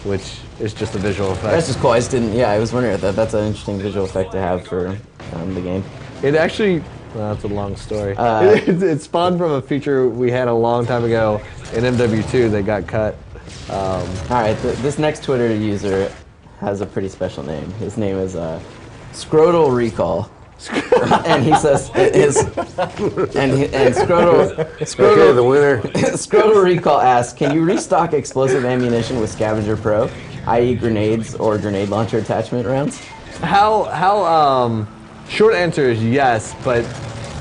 which is just a visual effect. That's just cool. I just didn't. Yeah, I was wondering if that's an interesting visual effect to have for the game. It actually. Well, that's a long story. It spawned from a feature we had a long time ago in MW2 that got cut. All right, this next Twitter user has a pretty special name. His name is Scrotal Recall. And he says Scrotal the winner. Scrotal Recall asks, can you restock explosive ammunition with Scavenger Pro, i.e. grenades or grenade launcher attachment rounds? Short answer is yes, but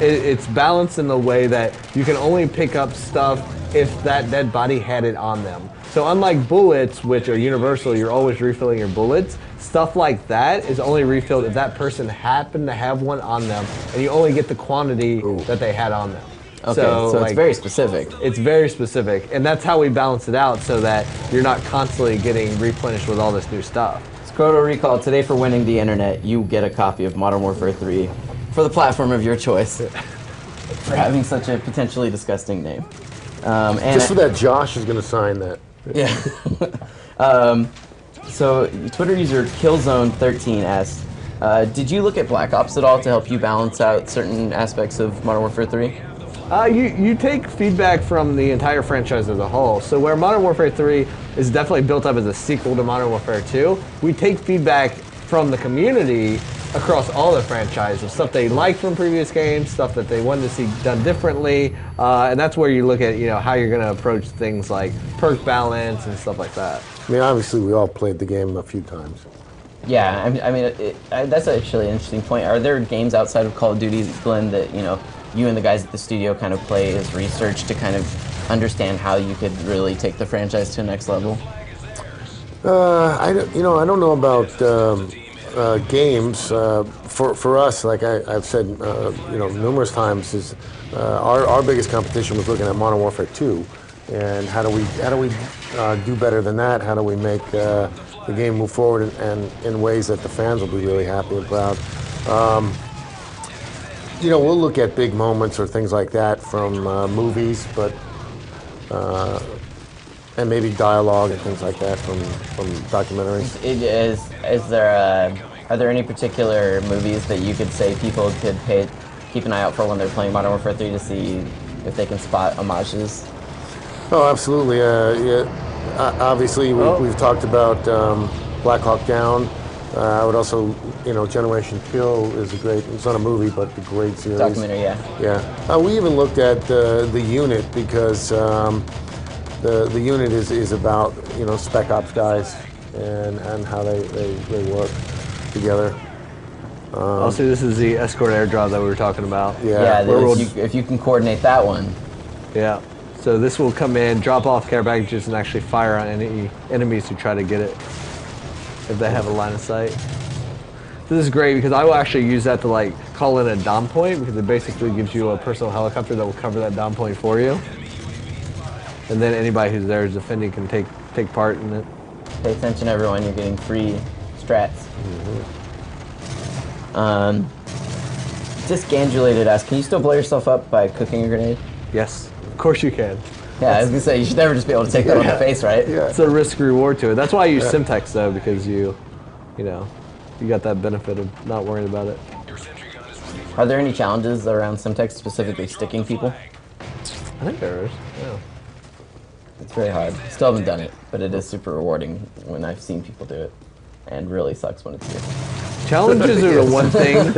it's balanced in the way that you can only pick up stuff if that dead body had it on them. So unlike bullets, which are universal, you're always refilling your bullets, stuff like that is only refilled if that person happened to have one on them, and you only get the quantity that they had on them. Okay, so it's very specific. It's very specific, and that's how we balance it out so that you're not constantly getting replenished with all this new stuff. Scrotal Recall, today for winning the internet, you get a copy of Modern Warfare 3 for the platform of your choice for having such a potentially disgusting name. And just so that Josh is going to sign that. Yeah. So Twitter user Killzone13 asks, did you look at Black Ops at all to help you balance out certain aspects of Modern Warfare 3? You take feedback from the entire franchise as a whole. So where Modern Warfare 3 is definitely built up as a sequel to Modern Warfare 2, we take feedback from the community across all the franchises, stuff they liked from previous games, stuff that they wanted to see done differently, and that's where you look at how you're going to approach things like perk balance and stuff like that. I mean, obviously, we all played the game a few times. Yeah, I mean, that's actually an interesting point. Are there games outside of Call of Duty, Glenn, that you and the guys at the studio kind of play as research to kind of understand how you could really take the franchise to the next level? I don't know about games. For us, like I've said, numerous times, is our biggest competition was looking at Modern Warfare 2, and how do we do better than that? How do we make the game move forward and in ways that the fans will be really happy and proud? We'll look at big moments or things like that from movies, but and maybe dialogue and things like that from documentaries. Are there any particular movies that you could say people could keep an eye out for when they're playing Modern Warfare 3 to see if they can spot homages? Oh, absolutely. Obviously, we've talked about Black Hawk Down. I would also, Generation Kill is a great, it's not a movie, but a great series. Documentary, yeah. Yeah. We even looked at the unit because the unit is about, Spec Ops guys and how they work together. Also, this is the escort airdrop that we were talking about. Yeah, if you can coordinate that one. Yeah. So this will come in, drop off care packages, and actually fire on any enemies who try to get it if they have a line of sight. This is great because I will actually use that to call in a dom point, because it basically gives you a personal helicopter that will cover that dom point for you. And then anybody who's there is defending can take part in it. Pay attention, everyone. You're getting free strats. Disgangulated asks, can you still blow yourself up by cooking a grenade? Yes, of course you can. Yeah, I was going to say, you should never just be able to take that on the face, right? Yeah. It's a risk-reward to it. That's why I use Simtex, though, because you got that benefit of not worrying about it. Are there any challenges around Simtex, specifically sticking people? I think there is, yeah. It's very hard. Still haven't done it, but it is super rewarding when I've seen people do it, and really sucks when it's you. Challenges are the one thing.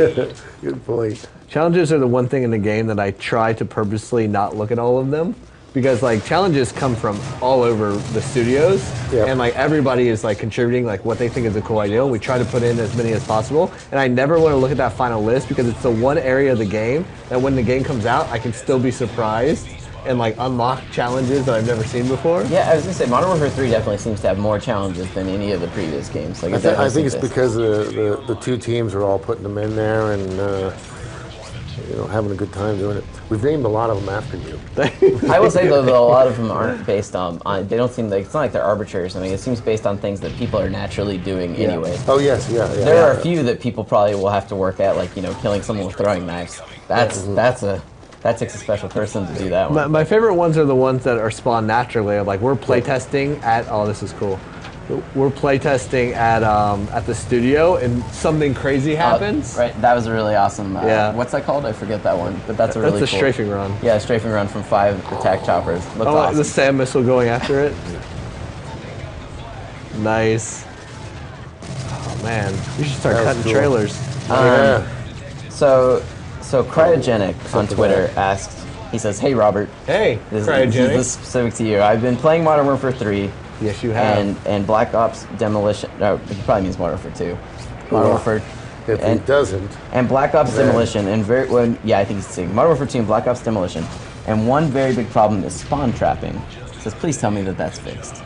Good point. Challenges are the one thing in the game that I try to purposely not look at all of them, because challenges come from all over the studios, and everybody is contributing what they think is a cool idea. And we try to put in as many as possible, and I never want to look at that final list because it's the one area of the game that when the game comes out, I can still be surprised and unlock challenges that I've never seen before. Yeah, I was gonna say Modern Warfare 3 definitely seems to have more challenges than any of the previous games. I think it's because the two teams are all putting them in there and having a good time doing it. We've named a lot of them after you. I will say though, a lot of them aren't based on. They don't seem like, it's not like they're arbitrary or something. It seems based on things that people are naturally doing anyway. Oh yes, yeah. There are a few that people probably will have to work at, killing someone with throwing knives. That takes a special person to do that one. My favorite ones are the ones that are spawned naturally. We're playtesting at, oh, this is cool. we're playtesting at the studio, and something crazy happens. Right, that was a really awesome. Yeah. What's that called? I forget that one, but that's a really That's a cool. strafing run. Yeah, strafing run from 5 attack choppers. Looks awesome. The SAM missile going after it. Nice. Oh man, we should start That was cutting cool. trailers. Yeah. So Cryogenic on Twitter asked. He says, "Hey Robert, Hey, this Cryogenic. is specific to you. I've been playing Modern Warfare 3 Yes, you have. and Black Ops Demolition. No, he probably means Modern Warfare 2. Modern Warfare If he and, doesn't, and Black Ops Demolition and I think he's saying Modern Warfare 2 and Black Ops Demolition. And one very big problem is spawn trapping. He says, please tell me that that's fixed."